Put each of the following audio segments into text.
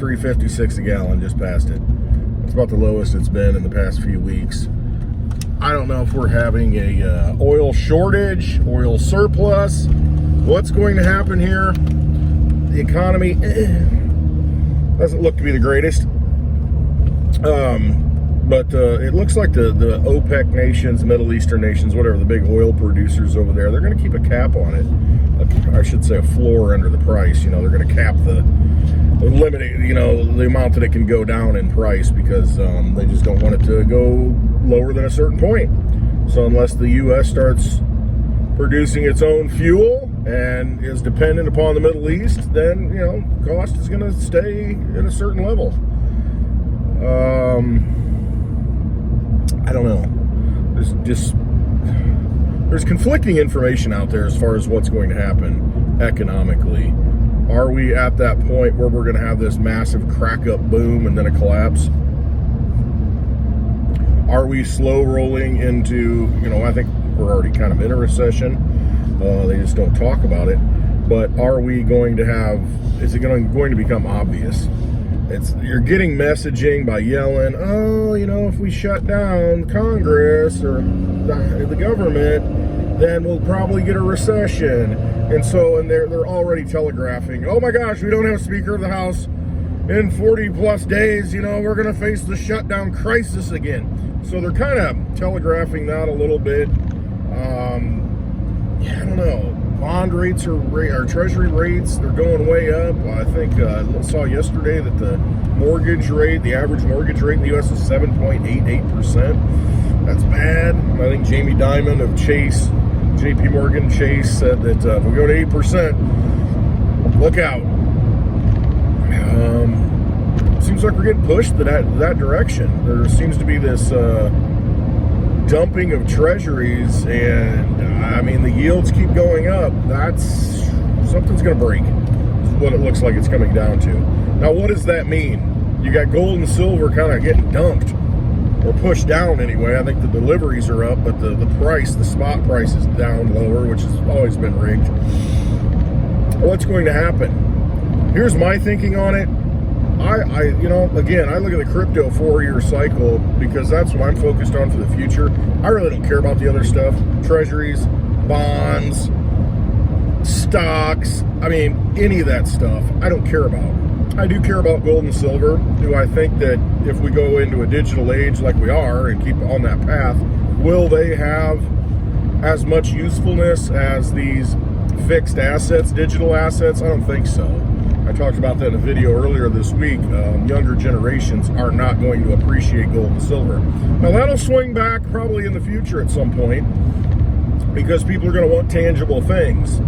$3.56 a gallon, just passed it. It's about the lowest it's been in the past few weeks. I don't know if we're having a oil shortage, oil surplus. What's going to happen here? The economy doesn't look to be the greatest. But it looks like the OPEC nations, Middle Eastern nations, whatever, the big oil producers over there, they're going to keep a cap on it. I should say a floor under the price. You know, they're going to cap the limit, you know, the amount that it can go down in price, because they just don't want it to go lower than a certain point. So unless the U.S. starts producing its own fuel and is dependent upon the Middle East, then, you know, cost is going to stay at a certain level. I don't know. There's conflicting information out there as far as what's going to happen economically. Are we at that point where we're going to have this massive crack up boom and then a collapse? Are we slow rolling into, you know, I think we're already kind of in a recession. They just don't talk about it. But are we going to have, is it going to become obvious? You're getting messaging by yelling, oh, you know, if we shut down Congress or the government, then we'll probably get a recession. And they're already telegraphing, oh my gosh, we don't have Speaker of the House in 40 plus days, you know, we're going to face the shutdown crisis again. So they're kind of telegraphing that a little bit. Yeah, I don't know. Bond rates or treasury rates, they're going way up. I think I saw yesterday that the mortgage rate, the average mortgage rate in the U.S. is 7.88%. That's bad. I think Jamie Dimon of JP Morgan Chase said that if we go to 8%, look out. Seems like we're getting pushed that direction. There seems to be this dumping of treasuries, and I mean the yields keep going up. Something's going to break, is what it looks like it's coming down to. Now, what does that mean? You got gold and silver kind of getting dumped or pushed down anyway. I think the deliveries are up, but the price, the spot price, is down lower, which has always been rigged. What's going to happen? Here's my thinking on it. You know, again, I look at the crypto 4-year cycle because that's what I'm focused on for the future. I really don't care about the other stuff. Treasuries, bonds, stocks, I mean, any of that stuff, I don't care about. I do care about gold and silver. Do I think that if we go into a digital age like we are and keep on that path, will they have as much usefulness as these fixed assets, digital assets? I don't think so. I talked about that in a video earlier this week. Younger generations are not going to appreciate gold and silver. Now, that'll swing back probably in the future at some point because people are going to want tangible things.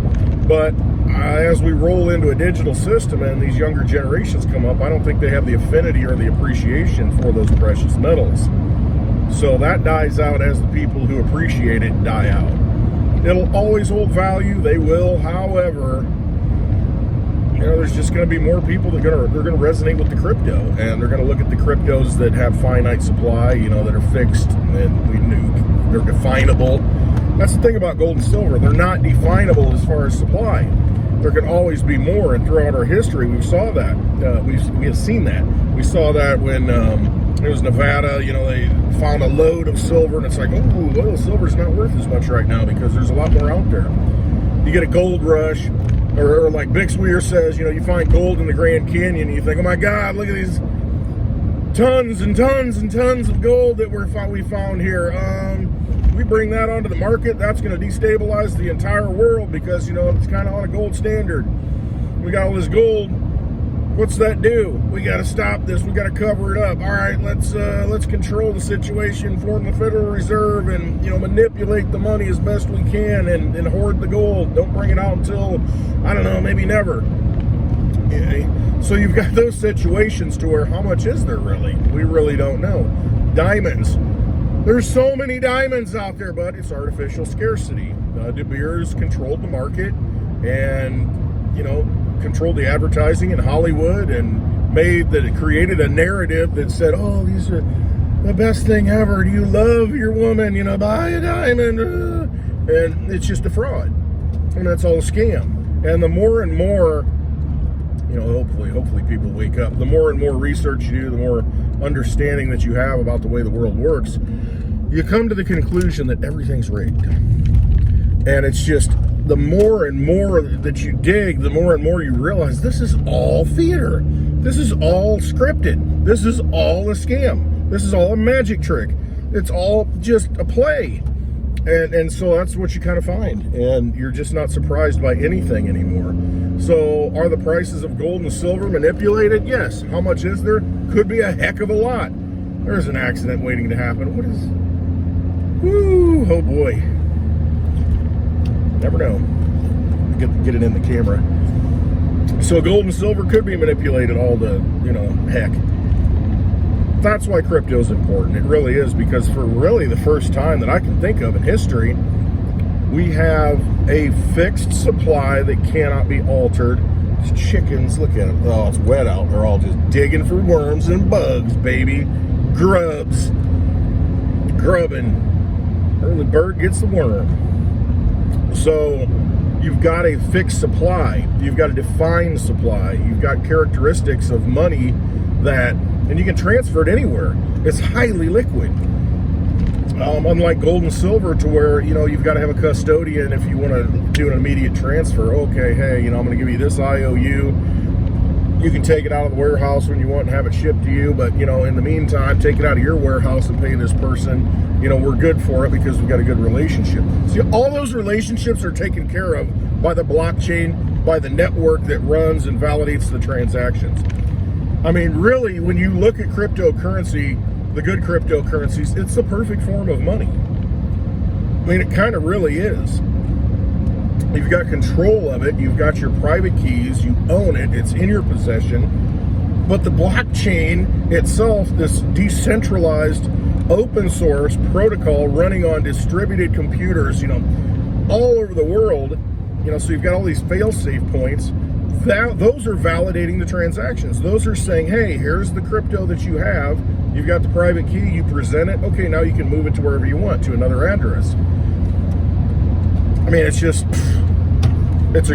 But as we roll into a digital system and these younger generations come up, I don't think they have the affinity or the appreciation for those precious metals. So that dies out as the people who appreciate it die out. It'll always hold value. They will, however, you know, there's just going to be more people that they're going to resonate with the crypto, and they're going to look at the cryptos that have finite supply, you know, that are fixed and they're definable. That's the thing about gold and silver. They're not definable as far as supply. There can always be more, and throughout our history, we saw that. We have seen that. We saw that when it was Nevada, you know, they found a load of silver, and it's like, oh, well, silver's not worth as much right now because there's a lot more out there. You get a gold rush. Or like Bixweir says, you know, you find gold in the Grand Canyon and you think, oh my God, look at these tons and tons and tons of gold that we found here. We bring that onto the market, that's going to destabilize the entire world because, you know, it's kind of on a gold standard. We got all this gold. What's that do? We got to stop this. We got to cover it up. All right, let's control the situation, form the Federal Reserve, and, you know, manipulate the money as best we can and hoard the gold. Don't bring it out until, I don't know, maybe never. Okay. So you've got those situations to where how much is there really? We really don't know. Diamonds. There's so many diamonds out there, but it's artificial scarcity. De Beers controlled the market and, you know, controlled the advertising in Hollywood and created a narrative that said, oh, these are the best thing ever. Do you love your woman? You know, buy a diamond. And it's just a fraud. And that's all a scam. And the more and more you know, hopefully people wake up. The more and more research you do, the more understanding that you have about the way the world works, you come to the conclusion that everything's rigged. And it's just, the more and more that you dig, the more and more you realize this is all theater. This is all scripted. This is all a scam. This is all a magic trick. It's all just a play. And so that's what you kind of find. And you're just not surprised by anything anymore. So are the prices of gold and silver manipulated? Yes. How much is there? Could be a heck of a lot. There's an accident waiting to happen. What is... Woo, oh boy. Never know. Get it in the camera. So gold and silver could be manipulated all the, you know, heck. That's why crypto is important. It really is, because for really the first time that I can think of in history, we have a fixed supply that cannot be altered. These chickens, look at them. Oh, it's wet out. They're all just digging for worms and bugs, baby. Grubs. Grubbing. The bird gets the worm. So you've got a fixed supply. You've got a defined supply. You've got characteristics of money that, and you can transfer it anywhere. It's highly liquid. Unlike gold and silver, to where, you know, you've got to have a custodian if you want to do an immediate transfer. Okay, hey, you know, I'm going to give you this IOU. You can take it out of the warehouse when you want and have it shipped to you. But, you know, in the meantime, take it out of your warehouse and pay this person. You know, we're good for it because we've got a good relationship. See, all those relationships are taken care of by the blockchain, by the network that runs and validates the transactions. I mean, really, when you look at cryptocurrency, the good cryptocurrencies, it's the perfect form of money. I mean, it kind of really is. You've got control of it. You've got your private keys. You own it. It's in your possession. But the blockchain itself, this decentralized open source protocol running on distributed computers, you know, all over the world, you know, so you've got all these fail-safe points. Those are validating the transactions. Those are saying, hey, here's the crypto that you have. You've got the private key. You present it. Okay, now you can move it to wherever you want, to another address. I mean, it's just, it's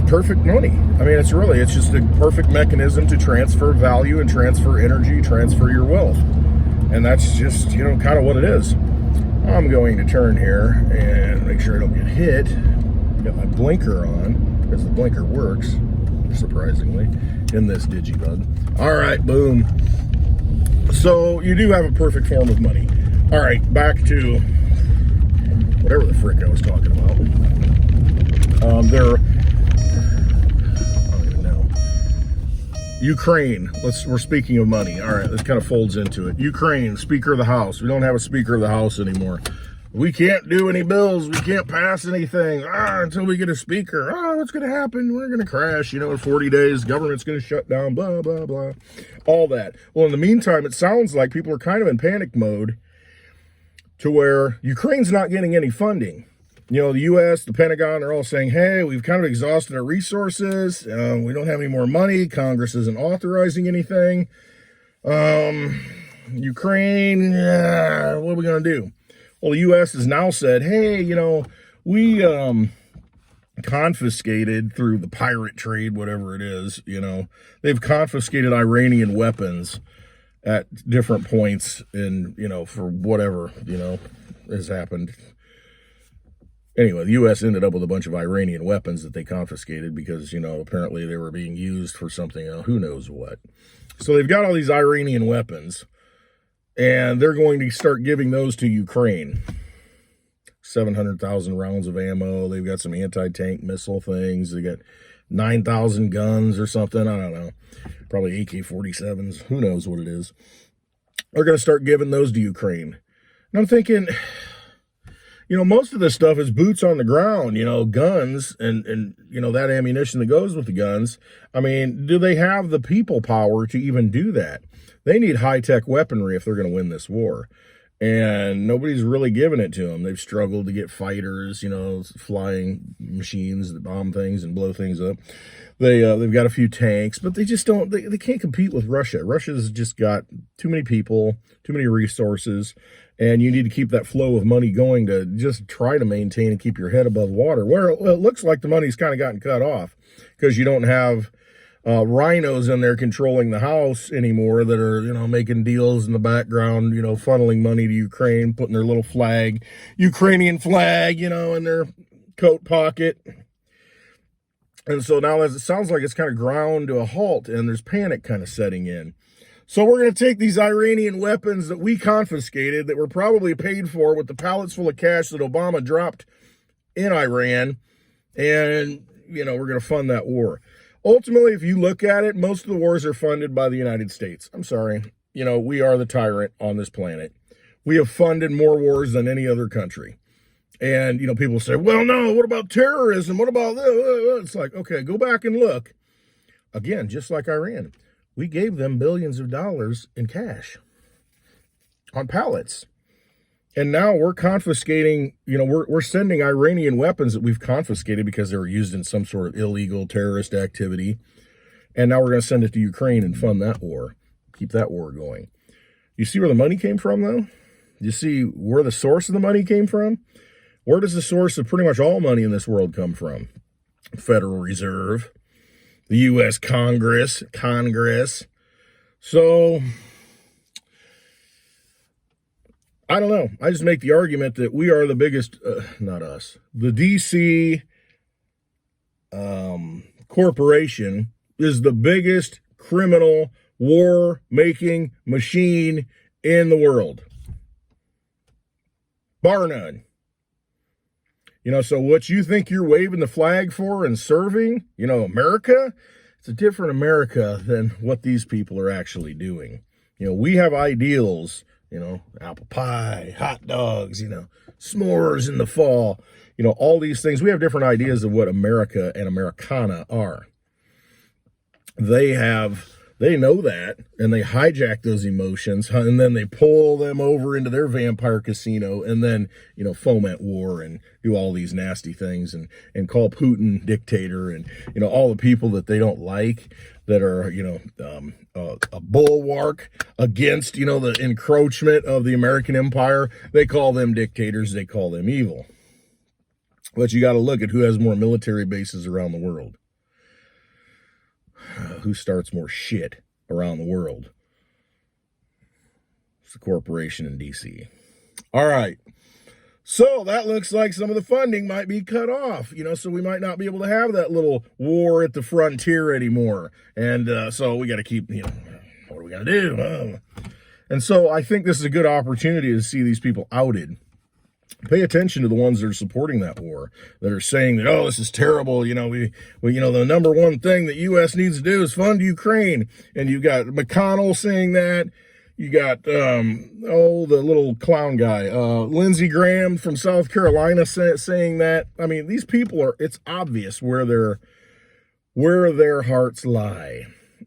perfect money. I mean, it's just a perfect mechanism to transfer value and transfer energy, transfer your wealth. And that's just, you know, kind of what it is. I'm going to turn here and make sure I don't get hit. Got my blinker on, because the blinker works, surprisingly, in this DigiByte. All right, boom. So you do have a perfect form of money. All right, back to whatever the frick I was talking about. I don't even know. Ukraine. We're speaking of money. All right, this kind of folds into it. Ukraine, Speaker of the House. We don't have a Speaker of the House anymore. We can't do any bills. We can't pass anything until we get a speaker. What's going to happen? We're going to crash. You know, in 40 days, government's going to shut down, blah, blah, blah. All that. Well, in the meantime, it sounds like people are kind of in panic mode, to where Ukraine's not getting any funding. You know, the U.S., the Pentagon are all saying, hey, we've kind of exhausted our resources. We don't have any more money. Congress isn't authorizing anything. Ukraine, what are we going to do? Well, the U.S. has now said, hey, you know, we confiscated through the pirate trade, whatever it is, you know, they've confiscated Iranian weapons at different points in, you know, for whatever, you know, has happened. Anyway, the U.S. ended up with a bunch of Iranian weapons that they confiscated because, you know, apparently they were being used for something, who knows what. So they've got all these Iranian weapons, and they're going to start giving those to Ukraine. 700,000 rounds of ammo. They've got some anti-tank missile things. They got 9,000 guns or something. I don't know. Probably AK-47s. Who knows what it is. They're going to start giving those to Ukraine. And I'm thinking, you know, most of this stuff is boots on the ground, you know, guns and you know, that ammunition that goes with the guns. I mean, do they have the people power to even do that? They need high-tech weaponry if they're going to win this war. and nobody's really giving it to them. They've struggled to get fighters, you know, flying machines that bomb things and blow things up. They've got a few tanks, but they just don't. They can't compete with Russia. Russia's just got too many people, too many resources, and you need to keep that flow of money going to just try to maintain and keep your head above water. Where it looks like the money's kind of gotten cut off because you don't have rhinos in there controlling the house anymore that are, you know, making deals in the background, you know, funneling money to Ukraine, putting their little flag, Ukrainian flag, you know, in their coat pocket. And so now as it sounds like it's kind of ground to a halt and there's panic kind of setting in. So we're going to take these Iranian weapons that we confiscated that were probably paid for with the pallets full of cash that Obama dropped in Iran. And, you know, we're going to fund that war. Ultimately, if you look at it, most of the wars are funded by the United States. I'm sorry. You know, we are the tyrant on this planet. We have funded more wars than any other country. And, you know, people say, well, no, what about terrorism? What about this? It's like, okay, go back and look. Again, just like Iran, we gave them billions of dollars in cash on pallets. And now we're confiscating, you know, we're sending Iranian weapons that we've confiscated because they were used in some sort of illegal terrorist activity. And now we're going to send it to Ukraine and fund that war, keep that war going. You see where the money came from, though? You see where the source of the money came from? Where does the source of pretty much all money in this world come from? Federal Reserve, the U.S. Congress. So, I don't know. I just make the argument that we are the biggest, not us, the DC corporation is the biggest criminal war-making machine in the world. Bar none. You know, so what you think you're waving the flag for and serving, you know, America, it's a different America than what these people are actually doing. You know, we have ideals, you know, apple pie, hot dogs, you know, s'mores in the fall, you know, all these things. We have different ideas of what America and Americana are. They know that, and they hijack those emotions, and then they pull them over into their vampire casino, and then, you know, foment war and do all these nasty things and call Putin dictator and, you know, all the people that they don't like that are, you know, a bulwark against, you know, the encroachment of the American empire. They call them dictators. They call them evil. But you got to look at who has more military bases around the world. Who starts more shit around the world? It's the corporation in DC. All right. So that looks like some of the funding might be cut off, you know, so we might not be able to have that little war at the frontier anymore. And so we got to keep, you know, what are we going to do? And so I think this is a good opportunity to see these people outed. Pay attention to the ones that are supporting that war, that are saying that, oh, this is terrible. You know, we you know, the number one thing that U.S. needs to do is fund Ukraine. And you got McConnell saying that. You got, the little clown guy, Lindsey Graham from South Carolina saying that. I mean, these people it's obvious where their hearts lie.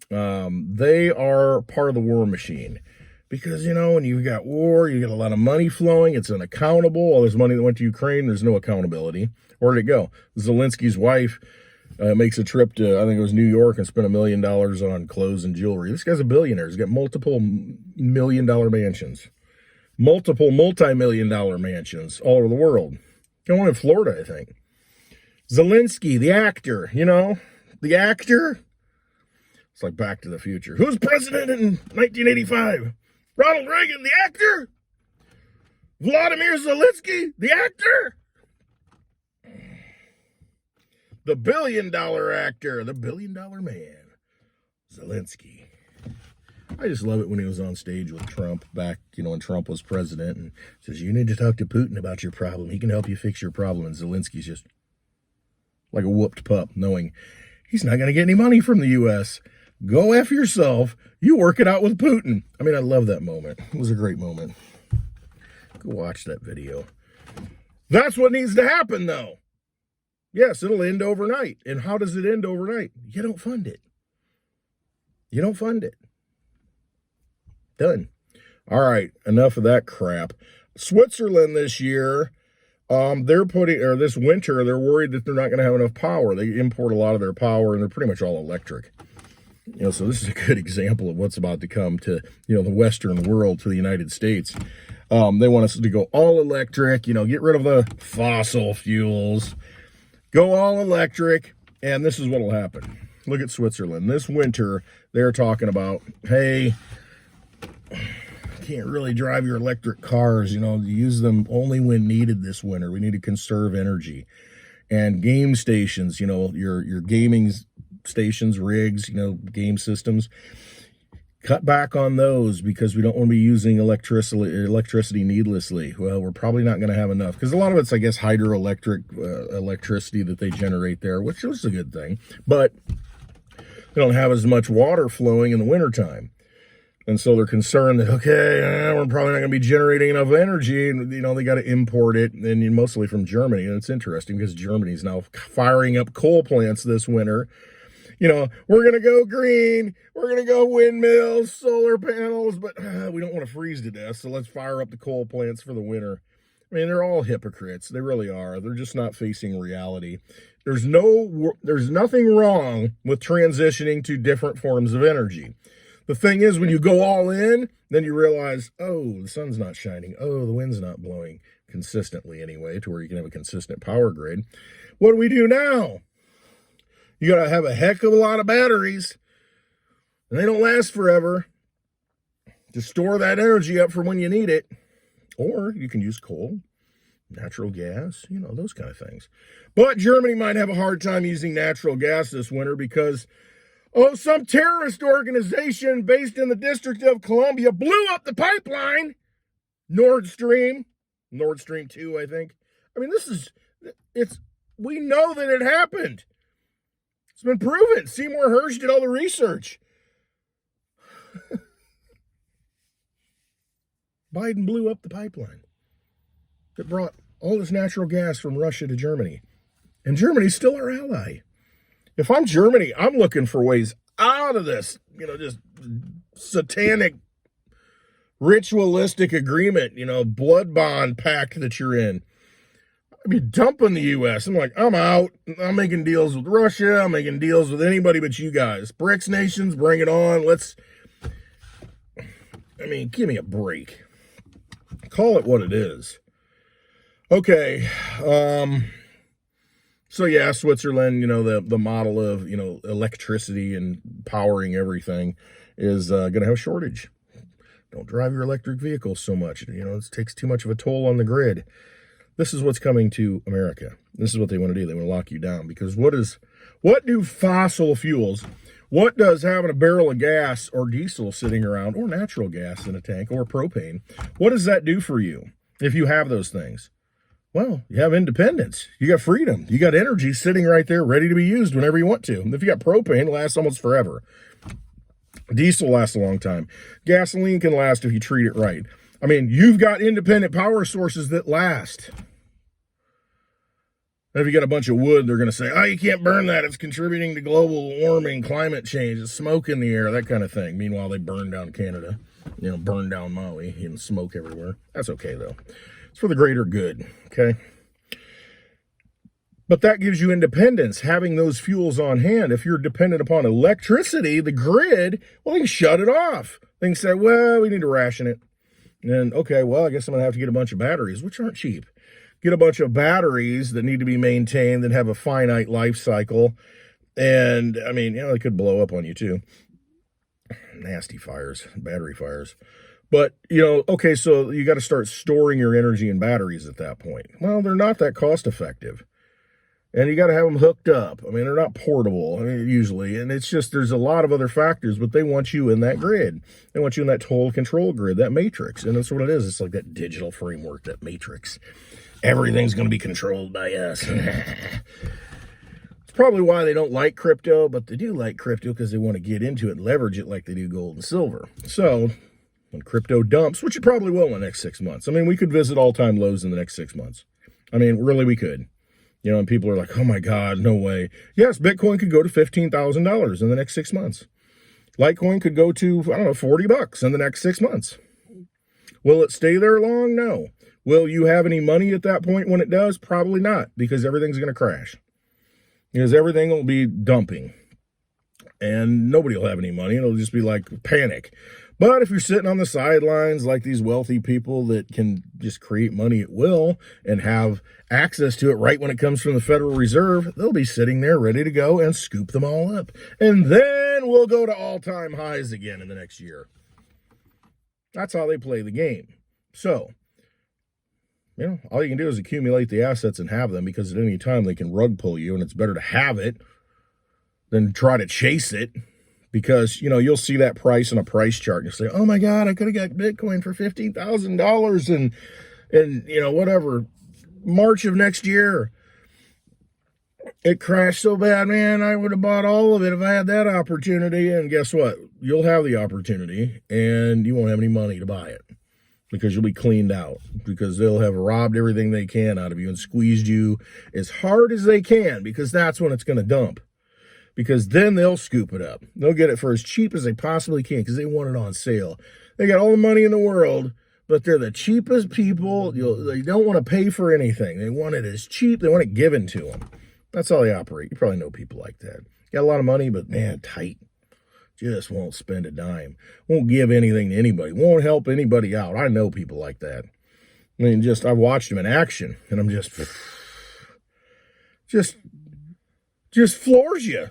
They are part of the war machine. Because, you know, when you've got war, you get a lot of money flowing. It's unaccountable. All this money that went to Ukraine, there's no accountability. Where did it go? Zelensky's wife makes a trip to, I think it was New York, and spent $1 million on clothes and jewelry. This guy's a billionaire. He's got multiple million-dollar mansions. Multiple multi-million-dollar mansions all over the world. Got one in Florida, I think. Zelensky, the actor, you know? The actor? It's like Back to the Future. Who's president in 1985? Ronald Reagan, the actor? Vladimir Zelensky, the actor? The billion-dollar actor, the billion-dollar man, Zelensky. I just love it when he was on stage with Trump back, you know, when Trump was president, and says, you need to talk to Putin about your problem. He can help you fix your problem. And Zelensky's just like a whooped pup, knowing he's not going to get any money from the U.S., Go F yourself. You work it out with Putin. I mean, I love that moment. It was a great moment. Go watch that video. That's what needs to happen, though. Yes, it'll end overnight. And how does it end overnight? You don't fund it. You don't fund it. Done. All right, enough of that crap. Switzerland this year, they're putting, or this winter, they're worried that they're not going to have enough power. They import a lot of their power, and they're pretty much all electric. So this is a good example of what's about to come to, the Western world, to the United States. They want us to go all electric, get rid of the fossil fuels, go all electric, and this is what will happen. Look at Switzerland. This winter, they're talking about, hey, can't really drive your electric cars, use them only when needed this winter. We need to conserve energy. And game stations, your gaming stations, rigs, game systems, cut back on those because we don't want to be using electricity needlessly. Well, we're probably not going to have enough because a lot of it's, I guess, hydroelectric electricity that they generate there, which is a good thing. But they don't have as much water flowing in the wintertime. And so they're concerned that, okay, we're probably not going to be generating enough energy. And, they got to import it, and mostly from Germany. And it's interesting because Germany's now firing up coal plants this winter. We're going to go green. We're going to go windmills, solar panels, but we don't want to freeze to death. So let's fire up the coal plants for the winter. I mean, they're all hypocrites. They really are. They're just not facing reality. There's nothing wrong with transitioning to different forms of energy. The thing is, when you go all in, then you realize, oh, the sun's not shining. Oh, the wind's not blowing consistently anyway, to where you can have a consistent power grid. What do we do now? You got to have a heck of a lot of batteries, and they don't last forever, to store that energy up for when you need it. Or you can use coal, natural gas, those kind of things. But Germany might have a hard time using natural gas this winter because some terrorist organization based in the District of Columbia blew up the pipeline, Nord Stream 2, I think. I mean, we know that it happened. It's been proven. Seymour Hersh did all the research. Biden blew up the pipeline that brought all this natural gas from Russia to Germany. And Germany's still our ally. If I'm Germany, I'm looking for ways out of this, just satanic, ritualistic agreement, blood bond pact that you're in. I'd be dumping the U.S. I'm like, I'm out. I'm making deals with Russia. I'm making deals with anybody but you guys. BRICS nations, bring it on. Give me a break. Call it what it is. Okay. So yeah, Switzerland, the model of, electricity and powering everything is going to have a shortage. Don't drive your electric vehicles so much. It takes too much of a toll on the grid. This is what's coming to America. This is what they want to do. They want to lock you down because what do fossil fuels, what does having a barrel of gas or diesel sitting around, or natural gas in a tank, or propane, what does that do for you if you have those things? Well, you have independence. You got freedom. You got energy sitting right there ready to be used whenever you want to. If you got propane, it lasts almost forever. Diesel lasts a long time. Gasoline can last if you treat it right. You've got independent power sources that last. And if you got a bunch of wood, they're going to say, you can't burn that. It's contributing to global warming, climate change, there's smoke in the air, that kind of thing. Meanwhile, they burn down Canada, burn down Maui, and smoke everywhere. That's okay, though. It's for the greater good, okay? But that gives you independence, having those fuels on hand. If you're dependent upon electricity, the grid, well, they can shut it off. They can say, well, we need to ration it. And, okay, well, I guess I'm going to have to get a bunch of batteries, which aren't cheap. Get a bunch of batteries that need to be maintained and have a finite life cycle. And, they could blow up on you, too. Nasty fires, battery fires. But, okay, so you got to start storing your energy in batteries at that point. Well, they're not that cost effective. And you got to have them hooked up. They're not portable usually. And it's just, there's a lot of other factors, but they want you in that grid. They want you in that total control grid, that matrix. And that's what it is. It's like that digital framework, that matrix. Everything's going to be controlled by us. It's probably why they don't like crypto, but they do like crypto because they want to get into it and leverage it like they do gold and silver. So when crypto dumps, which it probably will in the next 6 months. We could visit all-time lows in the next 6 months. Really we could. And people are like, oh my God, no way. Yes, Bitcoin could go to $15,000 in the next 6 months. Litecoin could go to, $40 in the next 6 months. Will it stay there long? No. Will you have any money at that point when it does? Probably not, because everything's going to crash. Because everything will be dumping. And nobody will have any money. It'll just be like panic. But if you're sitting on the sidelines like these wealthy people that can just create money at will and have access to it right when it comes from the Federal Reserve, they'll be sitting there ready to go and scoop them all up. And then we'll go to all-time highs again in the next year. That's how they play the game. So, all you can do is accumulate the assets and have them, because at any time they can rug pull you, and it's better to have it than try to chase it. Because, you'll see that price on a price chart and you'll say, oh my God, I could have got Bitcoin for $15,000 and whatever, March of next year. It crashed so bad, man, I would have bought all of it if I had that opportunity. And guess what? You'll have the opportunity and you won't have any money to buy it, because you'll be cleaned out, because they'll have robbed everything they can out of you and squeezed you as hard as they can, because that's when it's going to dump. Because then they'll scoop it up. They'll get it for as cheap as they possibly can, because they want it on sale. They got all the money in the world, but they're the cheapest people. They don't want to pay for anything. They want it as cheap. They want it given to them. That's how they operate. You probably know people like that. Got a lot of money, but man, tight. Just won't spend a dime. Won't give anything to anybody. Won't help anybody out. I know people like that. I mean, I've watched them in action, and I'm just floors you.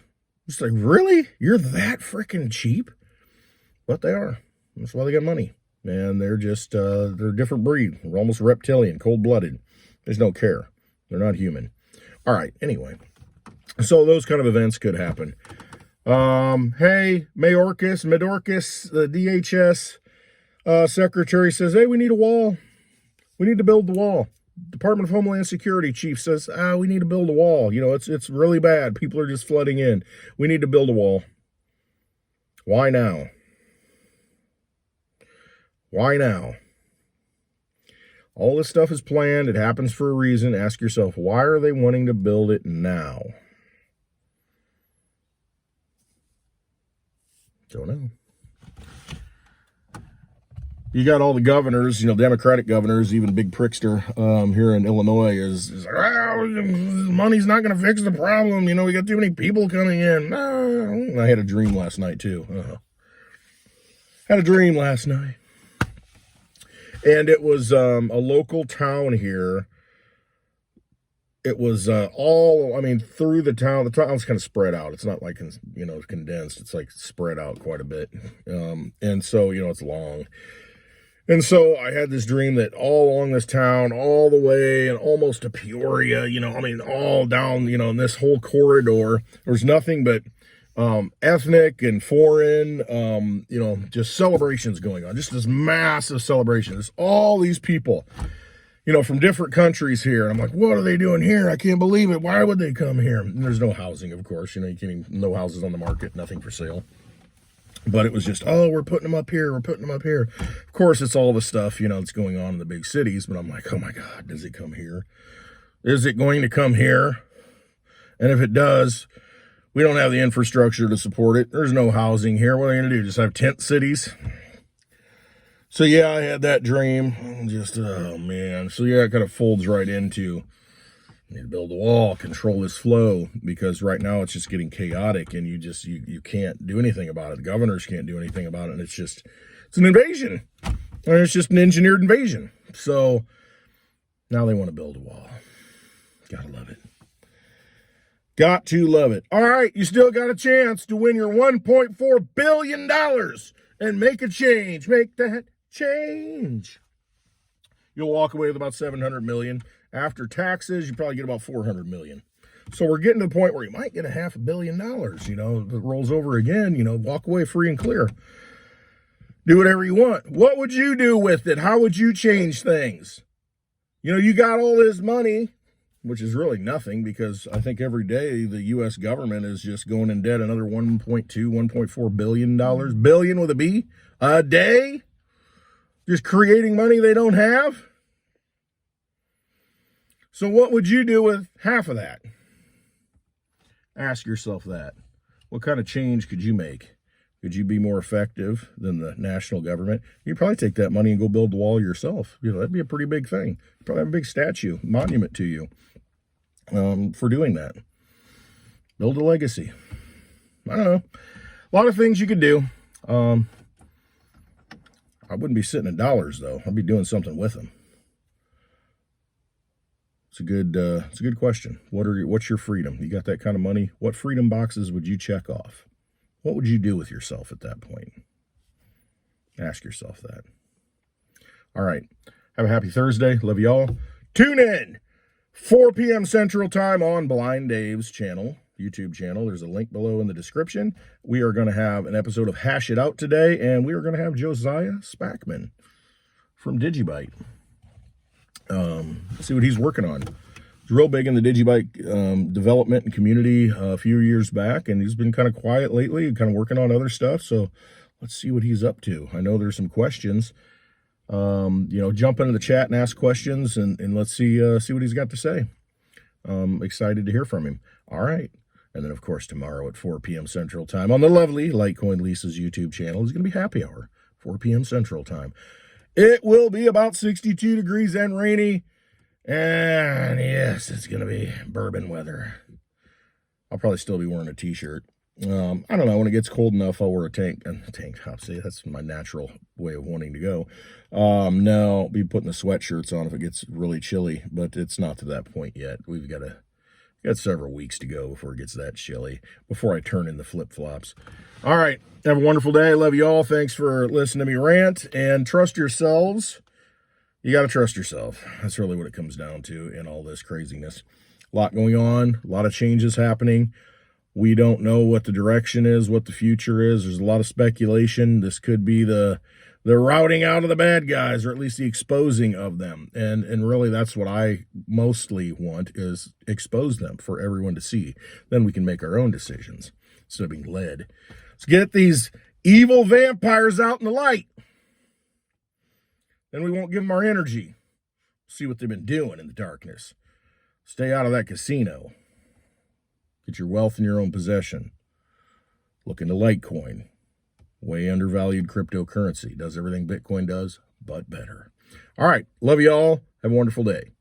It's like, really? You're that freaking cheap? But they are. That's why they got money. And they're just, they're a different breed. They're almost reptilian, cold-blooded. They just don't care. They're not human. All right, anyway. So those kind of events could happen. Hey, Mayorkas, the DHS secretary says, hey, we need a wall. We need to build the wall. Department of Homeland Security chief says, we need to build a wall. It's really bad. People are just flooding in. We need to build a wall. Why now? Why now? All this stuff is planned. It happens for a reason. Ask yourself, why are they wanting to build it now? Don't know. You got all the governors, Democratic governors, even Big Prickster here in Illinois is like, money's not going to fix the problem. We got too many people coming in. I had a dream last night, too. Had a dream last night. And it was a local town here. It was through the town. The town's kind of spread out. It's not like, condensed. It's like spread out quite a bit. And so, it's long. And so I had this dream that all along this town, all the way and almost to Peoria, all down, in this whole corridor, there's nothing but ethnic and foreign, just celebrations going on. Just this massive celebration. There's all these people, from different countries here. And I'm like, what are they doing here? I can't believe it. Why would they come here? And there's no housing, of course. You can't even, no houses on the market, nothing for sale. But it was just, we're putting them up here. We're putting them up here. Of course, it's all the stuff, that's going on in the big cities. But I'm like, oh, my God, does it come here? Is it going to come here? And if it does, we don't have the infrastructure to support it. There's no housing here. What are they going to do? Just have tent cities? So, yeah, I had that dream. Oh, man. So, yeah, it kind of folds right into, you need to build a wall, control this flow, because right now it's just getting chaotic, and you can't do anything about it. The governors can't do anything about it, and it's an invasion. And it's just an engineered invasion. So now they want to build a wall. Gotta love it. Got to love it. All right, you still got a chance to win your $1.4 billion and make a change. Make that change. You'll walk away with about $700 million. After taxes, you probably get about $400 million. So we're getting to the point where you might get a $500 million, if it rolls over again, walk away free and clear. Do whatever you want. What would you do with it? How would you change things? You got all this money, which is really nothing, because I think every day the U.S. government is just going in debt another $1.4 billion, billion with a B, a day, just creating money they don't have. So what would you do with half of that? Ask yourself that. What kind of change could you make? Could you be more effective than the national government? You'd probably take that money and go build the wall yourself. That'd be a pretty big thing. Probably have a big statue, monument to you for doing that. Build a legacy. I don't know. A lot of things you could do. I wouldn't be sitting in dollars, though. I'd be doing something with them. It's a good question. What's your freedom? You got that kind of money? What freedom boxes would you check off? What would you do with yourself at that point? Ask yourself that. All right. Have a happy Thursday. Love y'all. Tune in 4 p.m. Central Time on Blind Dave's channel, YouTube channel. There's a link below in the description. We are going to have an episode of Hash It Out today, and we are going to have Josiah Spackman from DigiByte. See what he's working on. He's real big in the DigiByte development and community a few years back, and he's been kind of quiet lately, kind of working on other stuff. So let's see what he's up to. I know there's some questions. Jump into the chat and ask questions, and let's see what he's got to say. Excited to hear from him. All right. And then, of course, tomorrow at 4 p.m. Central Time on the lovely Litecoin Lisa's YouTube channel is going to be happy hour, 4 p.m. Central Time. It will be about 62 degrees and rainy. And yes, it's going to be bourbon weather. I'll probably still be wearing a t-shirt. I don't know. When it gets cold enough, I'll wear a tank top. See, that's my natural way of wanting to go. No, I'll be putting the sweatshirts on if it gets really chilly, but it's not to that point yet. We've got several weeks to go before it gets that chilly, before I turn in the flip-flops. All right. Have a wonderful day. Love you all. Thanks for listening to me rant, and trust yourselves. You got to trust yourself. That's really what it comes down to in all this craziness. A lot going on, a lot of changes happening. We don't know what the direction is, what the future is. There's a lot of speculation. This could be the routing out of the bad guys, or at least the exposing of them. And really that's what I mostly want, is expose them for everyone to see. Then we can make our own decisions instead of being led. Let's get these evil vampires out in the light. Then we won't give them our energy. See what they've been doing in the darkness. Stay out of that casino. Get your wealth in your own possession. Look into Litecoin. Way undervalued cryptocurrency. Does everything Bitcoin does, but better. All right. Love you all. Have a wonderful day.